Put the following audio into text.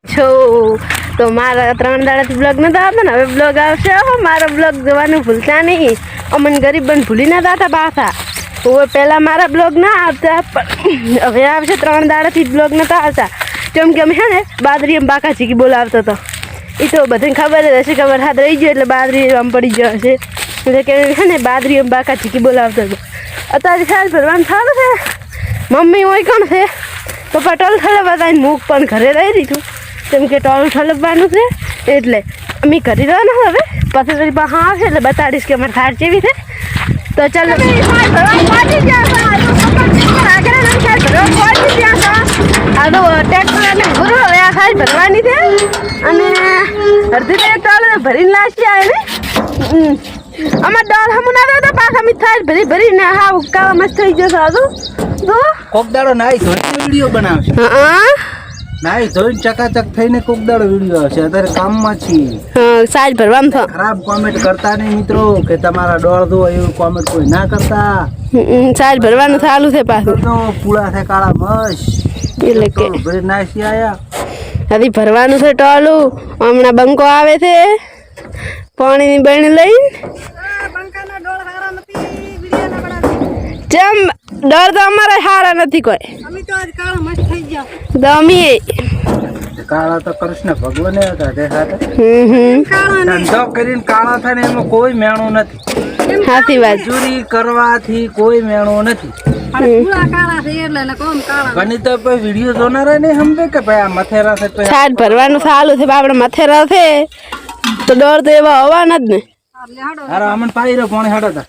છો તો મારા 3 દાડાથી બ્લોગ નતા આવતા ને હવે બ્લોગ આવશે મારા બ્લોગ જોવાનું ભૂલતા નહીં અમને ગરીબન ભૂલી ના જાતા પાછા તો પહેલા મારા બ્લોગ ના આવતા હવે આવશે 3 દાડાથી બ્લોગ નતા આવતા કેમ કે અમે હે ને બાદરી એમ બાકાજી કી બોલાવતો તો એ તો બધાને ખબર જ હશે ખબર હાથ રહી ગયો એટલે બાદરી આમ પડી ગયો હશે એટલે કે હે ને બાદરી એમ બાકાજી કી બોલાવતો હતો અત્યારે સાલ ભરવાનું ચાલુ છે મમ્મી હોય કોણ છે તો પટોલ ઠલવવાને મૂક પણ ઘરે રહી દીધું કેમ કે ટોલ ઠલવવાનું છે એટલે અમે કરી દેવાનું હવે પછી તારી પાસે આવશે એટલે બતાડીશ કે અમારે થાર કેવી છે તો ચાલો આ તો ટ્રેક્ટર એટલે ગુરુ હવે આ ખાસ ભરવાની છે અને અડધી ટોલ ભરીને લાગશે આવે ને અમાર ડોલ હમું ના તો પાછા અમે થાર ભરીને હા ઉકાવા મસ્ત થઈ જશે હતું તો કોક દાડો નાઈ ધોઈને વિડિયો બનાવશે હા નાઈ ધોઈને ચકાચક થઈને કોક દાડો વિડિયો આવશે અત્યારે કામમાં છીએ સાજ ભરવાનું થો ખરાબ કોમેન્ટ કરતા નહીં મિત્રો કે તમારા ડોળ દો એવું કોમેન્ટ કોઈ ના કરતા સાજ ભરવાનું ચાલુ છે પાછું તો પૂળા છે કાળા મસ એટલે કે ભરી નાસી આયા હજી ભરવાનું છે ટોલું હમણાં બંકો આવે છે પાણીની બણી લઈને જેમ ડર તો અમારે હારા નથી કોઈ તો અમે કાળા તો કૃષ્ણ ભગવાન હતા તે સાથે ધંધો કરીને કાળા થાય ને એમાં કોઈ મેણું નથી સાચી વાત મજૂરી કરવાથી કોઈ મેણું નથી ઘણી તો કોઈ વિડીયો જોનારા નહીં સમજે કે ભાઈ આ મથેરા છે તો સાજ ભરવાનું ચાલુ છે આપણે મથેરા છે તો ડર તો એવા હોવાના જ ને અરે અમન પાઈ રહ્યો કોણે હડો હતા